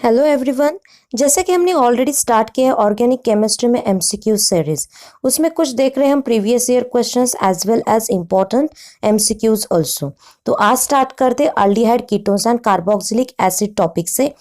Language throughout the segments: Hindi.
Hello everyone. जैसे कि हमने ऑलरेडी स्टार्ट किया है ऑर्गेनिक केमिस्ट्री में एमसीक्यू सीरीज, उसमें कुछ देख रहे हैं हम previous year questions as well as important MCQs also. तो आज स्टार्ट करते aldehyde ketones and carboxylic acid topic से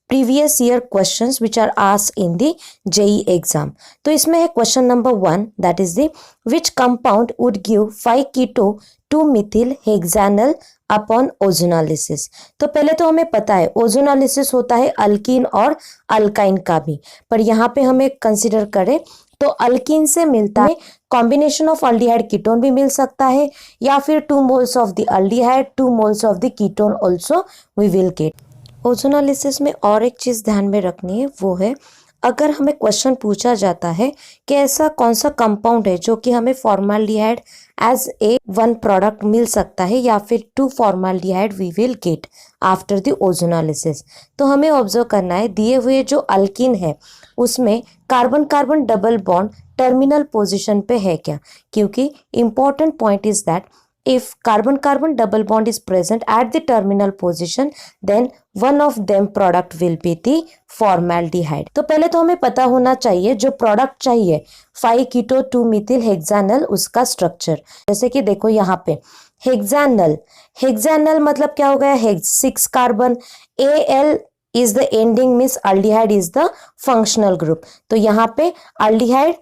previous year questions which are asked in the JEE exam. तो इसमें है question number 1, that is the which compound would give 5 keto 2 methyl hexanal upon ozonolysis. तो पहले तो हमें पता है ओजोनालिसिस होता है अल्कीन और अल्काइन का भी, पर यहाँ पे हमें कंसिडर करें तो अल्कीन से मिलता है कॉम्बिनेशन ऑफ अल्डिहाइड कीटोन भी मिल सकता है, या फिर 2 moles of the aldehyde 2 moles of the ketone also we will get. Ozonolysis में और एक चीज ध्यान में रखनी है, वो है अगर हमें क्वेश्चन पूछा जाता है कि ऐसा कौन सा कंपाउंड है जो कि हमें formaldehyde as a one product मिल सकता है या फिर 2 formaldehyde we will get after the ozonolysis, तो हमें ऑब्जर्व करना है दिए हुए जो अल्किन है उसमें carbon carbon double bond terminal position पे है क्या, क्योंकि important point is that if carbon carbon double bond is present at the terminal position then one of them product will be the formaldehyde। तो पहले तो हमें पता होना चाहिए जो प्रोडक्ट चाहिए 5 कीटो 2 मिथिल हेक्सानल उसका स्ट्रक्चर। जैसे कि देखो यहाँ पे हेक्सानल, हेक्सानल मतलब क्या हो गया 6 carbon, Al is the ending means aldehyde is the functional group। तो यहाँ पे aldehyde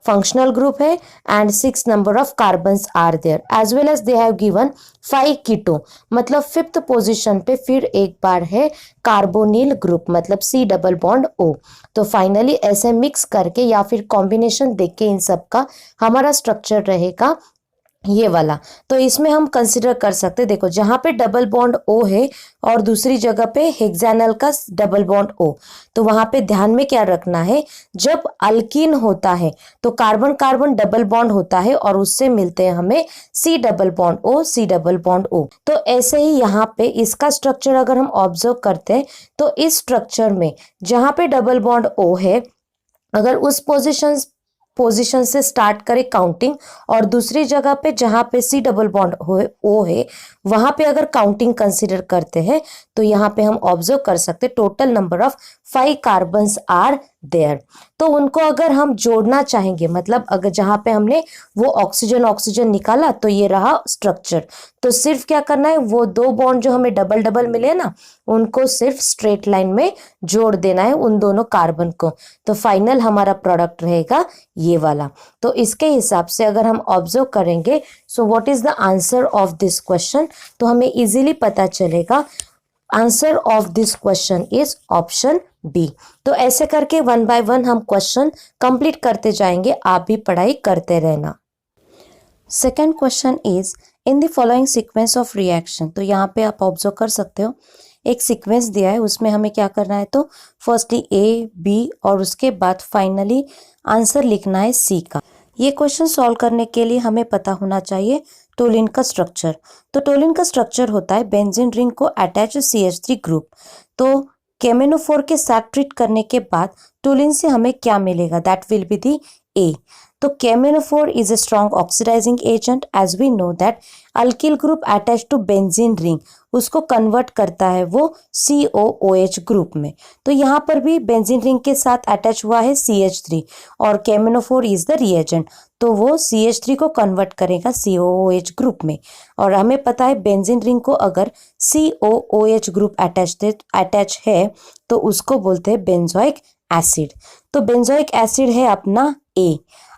फंक्शनल ग्रुप है and 6 number of carbons are there as well as they have given 5 keto, मतलब 5th पोजीशन पे फिर एक बार है कार्बोनिल ग्रुप मतलब C डबल बॉन्ड O। तो फाइनली ऐसे मिक्स करके या फिर कॉम्बिनेशन देख के इन सब का हमारा स्ट्रक्चर रहेगा ये वाला। तो इसमें हम कंसिडर कर सकते, देखो जहां पे डबल बॉन्ड O है और दूसरी जगह पे हेक्सानल का डबल बॉन्ड O, तो वहां पे ध्यान में क्या रखना है, जब अल्कीन होता है तो कार्बन कार्बन डबल बॉन्ड होता है और उससे मिलते हैं हमें C double bond O, C double bond O। तो ऐसे ही यहाँ पे इसका स्ट्रक्चर अगर हम ऑब्जर्व करते हैं तो इस स्ट्रक्चर में जहां पे डबल बॉन्ड O है, अगर उस पोजीशन से स्टार्ट करें काउंटिंग और दूसरी जगह पे जहां पे C डबल बॉन्ड O है वहां पे अगर काउंटिंग कंसिडर करते हैं तो यहाँ पे हम ऑब्जर्व कर सकते total number of 5 carbons are there. तो उनको अगर हम जोड़ना चाहेंगे, मतलब अगर जहां पे हमने वो ऑक्सीजन निकाला तो ये रहा स्ट्रक्चर, तो सिर्फ क्या करना है वो 2 बॉन्ड जो हमें डबल डबल मिले ना उनको सिर्फ स्ट्रेट लाइन में जोड़ देना है उन दोनों कार्बन को, तो फाइनल हमारा प्रोडक्ट रहेगा ये वाला। तो इसके हिसाब से अगर हम ऑब्जर्व करेंगे so what is the answer of this question, तो हमें इजीली पता चलेगा answer of this question is option B. तो ऐसे करके 1 बाय 1 हम क्वेश्चन कंप्लीट करते जाएंगे, आप भी पढ़ाई करते रहना। Second question is in the following sequence of reaction. तो यहाँ पे आप ऑब्जर्व कर सकते हो एक सीक्वेंस दिया है, उसमें हमें क्या करना है, तो फर्स्टली ए बी और उसके बाद फाइनली आंसर लिखना है सी का। ये क्वेश्चन सॉल्व करने के लिए हमें पता होना चाहिए टोलिन का स्ट्रक्चर। तो टोलिन का स्ट्रक्चर होता है बेंजीन रिंग को अटैच CH3 ग्रुप, तो केमेनोफोर के साथ ट्रीट करने के बाद टोलिन से हमें क्या मिलेगा, that will be the A. तो KMnO four is a strong oxidizing agent as we know that alkyl group attach to benzene ring उसको कन्वर्ट करता है वो COOH ग्रुप में। तो यहाँ पर भी बेंजीन रिंग के साथ अटैच हुआ है CH3 और केमेनोफोर इज द रिएजेंट, तो वो CH3 को कन्वर्ट करेगा COOH ग्रुप में। और हमें पता है बेंजीन रिंग को अगर COOH ग्रुप अटैच है तो उसको बोलते हैं बेंजोइक एसिड। तो बेंजोइक एसिड है अपना A।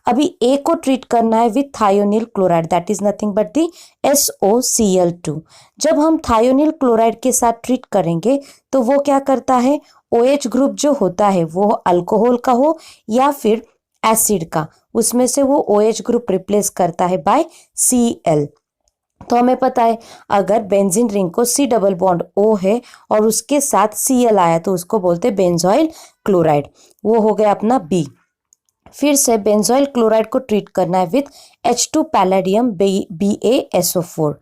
अभी A को ट्रीट करना है with thionyl chloride, that is nothing but the SOCl2। जब हम थायोनिल क्लोराइड के साथ ट्रीट करेंगे तो वो क्या करता है, OH ग्रुप जो होता है वो अल्कोहल का हो या फिर एसिड का, उसमें से वो OH ग्रुप रिप्लेस करता है बाय Cl। तो हमें पता है अगर बेंजीन रिंग को C डबल बॉन्ड O है और उसके साथ Cl आया तो उसको बोलते हैं बेंजोइल क्लोराइड, वो हो गया अपना B। फिर से बेंजोइल क्लोराइड को ट्रीट करना है विथ H2 पैलेडियम BaSO4,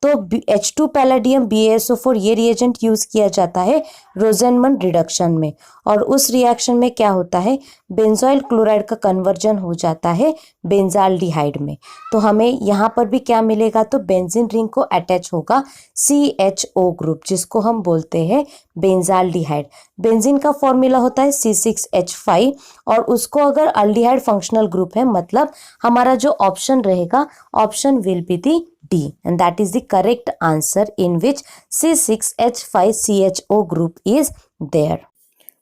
तो H2 पैलेडियम BaSO4 ये रिएजेंट यूज किया जाता है रोजेनमन रिडक्शन में, और उस रिएक्शन में क्या होता है, बेंजोइल क्लोराइड का कन्वर्जन हो जाता है बेंजाल्डिहाइड में। तो हमें यहाँ पर भी क्या मिलेगा, तो बेंजीन रिंग को अटैच होगा CHO ग्रुप, जिसको हम बोलते हैं बेंजाल्डिहाइड। बेंजीन का फॉर्मूला होता है C6H5, और उसको अगर अल्डिहाइड फंक्शनल ग्रुप है, मतलब हमारा जो ऑप्शन रहेगा, option will be the D, and that is the correct answer in which C6H5CHO group is there.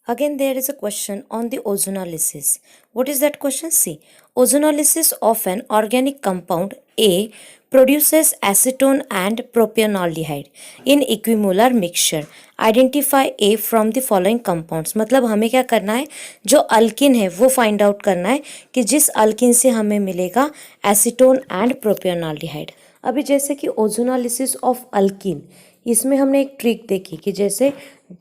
Again, there is a question on the ozonolysis. What is that question? See, ozonolysis of an organic compound A produces acetone and propanoldehyde in equimolar mixture. Identify A from the following compounds. मतलब हमें क्या करना है, जो अल्किन है वो फाइंड आउट करना है कि जिस अल्किन से हमें मिलेगा एसीटोन एंड प्रोपियोनाल्डिहाइड। अभी जैसे कि ओजोनोलिसिस ऑफ अल्किन, इसमें हमने एक ट्रिक देखी कि जैसे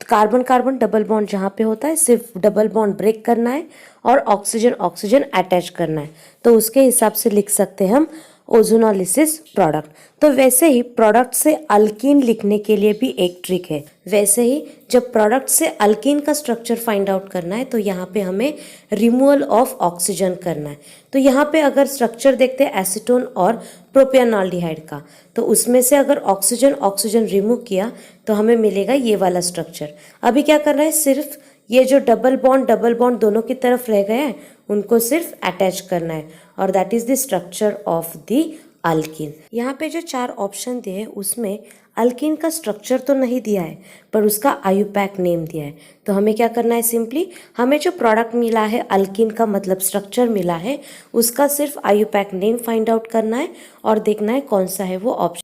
कार्बन कार्बन डबल बॉन्ड जहाँ पे होता है, सिर्फ डबल बॉन्ड ब्रेक करना है और ऑक्सीजन ऑक्सीजन अटैच करना है, तो उसके हिसाब से लिख सकते हैं हम ओजोनोलिसिस प्रोडक्ट। तो वैसे ही प्रोडक्ट से अल्कीन लिखने के लिए भी एक ट्रिक है। वैसे ही जब प्रोडक्ट से अल्कीन का स्ट्रक्चर फाइंड आउट करना है, तो यहाँ पे हमें रिमूवल ऑफ ऑक्सीजन करना है। तो यहाँ पे अगर स्ट्रक्चर देखते हैं एसीटोन और प्रोपियोनाल्डिहाइड का, तो उसमें से अगर ऑक्सीजन ऑक्सीजन रिमूव किया तो हमें मिलेगा ये वाला स्ट्रक्चर। अभी क्या करना है, सिर्फ ये जो डबल बॉन्ड दोनों की तरफ रह गए हैं, उनको सिर्फ अटैच करना है, और that is the structure of the alkyne. यहाँ पे जो 4 ऑप्शन दिए हैं उसमें अल्कीन का स्ट्रक्चर तो नहीं दिया है, पर उसका आयुपैक नेम दिया है। तो हमें क्या करना है, सिंपली हमें जो प्रोडक्ट मिला है अल्कीन का, मतलब स्ट्रक्चर मिला है, उसका सिर्फ आयुपैक नेम फाइंड आउट करना है और देखना है कौन सा है वो ऑप्शन।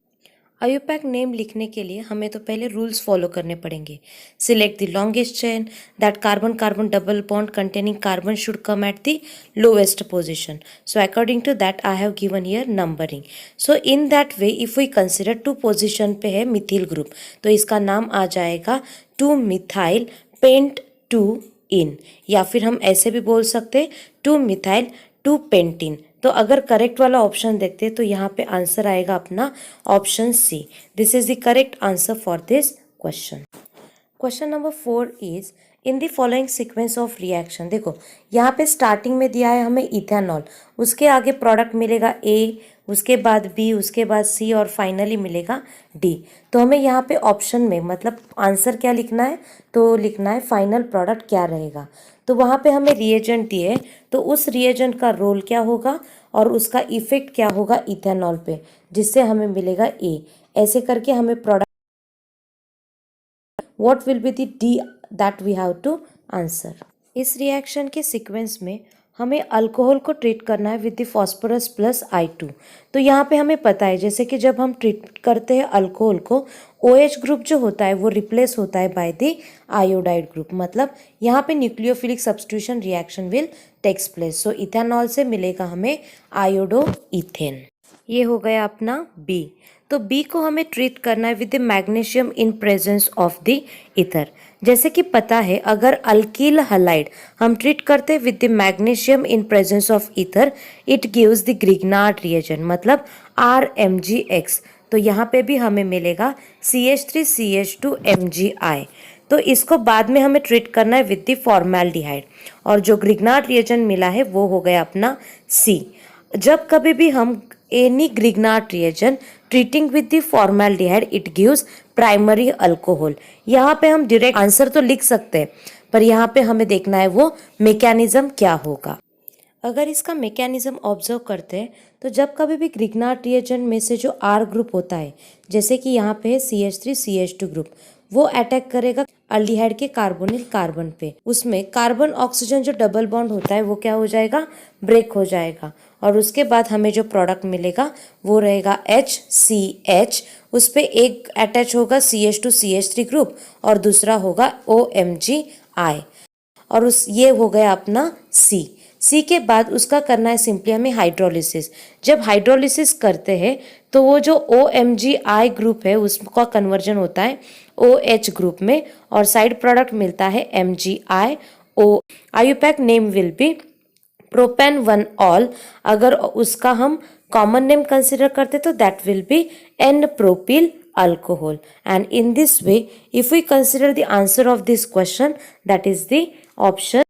आयुपैक नेम लिखने के लिए हमें तो पहले रूल्स फॉलो करने पड़ेंगे। Select the longest chain, that carbon carbon double bond containing carbon should come at the lowest position. So according to that I have given here numbering. So in that way if we consider 2 position पे है मिथिल ग्रुप, तो इसका नाम आ जाएगा 2 मिथाइल पेंट 2 इन, या फिर हम ऐसे भी बोल सकते 2 मिथाइल 2 पेंटिन। तो अगर करेक्ट वाला ऑप्शन देखते हैं तो यहाँ पे आंसर आएगा अपना option C. This is the correct answer for this question. Question number 4 is in the following sequence of reaction. देखो यहाँ पे स्टार्टिंग में दिया है हमें इथेनॉल, उसके आगे प्रोडक्ट मिलेगा ए, उसके बाद बी, उसके बाद सी, और फाइनली मिलेगा डी। तो हमें यहाँ पे ऑप्शन में मतलब आंसर क्या लिखना है, तो लिखना है फाइनल प्रोडक्ट क्या रहेगा। तो वहाँ पे हमें रिएजेंट दिए, तो उस रिएजेंट का रोल क्या होगा और उसका इफेक्ट क्या होगा इथेनॉल पे, जिससे हमें मिलेगा ए। ऐसे करके हमें product what will be the D that we have to answer. इस रिएक्शन के सीक्वेंस में हमें अल्कोहल को ट्रीट करना है with the phosphorus plus I2। तो यहाँ पे हमें पता है जैसे कि जब हम ट्रीट करते हैं अल्कोहल को, OH ग्रुप जो होता है वो रिप्लेस होता है बाय द आयोडाइड ग्रुप, मतलब यहाँ पे nucleophilic substitution reaction will takes place. So ethanol से मिलेगा हमें आयोडो इथेन। ये हो गया अपना बी। तो बी को हमें ट्रीट करना है with the magnesium in presence of the ether. जैसे कि पता है अगर अल्कील हलाइड हम ट्रीट करते हैं with the magnesium in presence of ether, it gives the Grignard reagent, मतलब RMgX। तो यहाँ पे भी हमें मिलेगा CH3CH2MgI। तो इसको बाद में हमें ट्रीट करना है विद द फॉर्मेल्डिहाइड, और जो ग्रिग्नार्ड रिएजेंट मिला है वो हो गया अपना C। जब कभी भी हम any Grignard reagent treating with the formaldehyde, it gives primary alcohol. यहाँ पे हम डायरेक्ट आंसर तो लिख सकते हैं, पर यहाँ पे हमें देखना है वो मैकेनिज्म क्या होगा। अगर इसका मैकेनिज्म ऑब्जर्व करते हैं तो जब कभी भी ग्रिग्नार्ड रिएजेंट में से जो R ग्रुप होता है, जैसे कि यहाँ पे है CH3CH2 ग्रुप, वो अटैक करेगा अल्डिहाइड के कार्बोनिल कार्बन पे, उसमें कार्बन ऑक्सीजन जो डबल बॉन्ड होता है वो क्या हो जाएगा, ब्रेक हो जाएगा, और उसके बाद हमें जो प्रोडक्ट मिलेगा वो रहेगा HCH। उस पर एक अटैच होगा CH2CH3 ग्रुप और दूसरा होगा OMgI, और उस ये हो गया अपना C के बाद उसका करना है सिंपली हमें हाइड्रोलिसिस। जब हाइड्रोलिसिस करते हैं तो वो जो OMgI ग्रुप है उसका कन्वर्जन होता है OH ग्रुप में, और साइड प्रोडक्ट मिलता है MgI। IUPAC name will be propane 1 ol, अगर उसका हम कॉमन नेम कंसिडर करते तो that will be n propyl alcohol. And in this way, if we consider the answer of this question, that is the option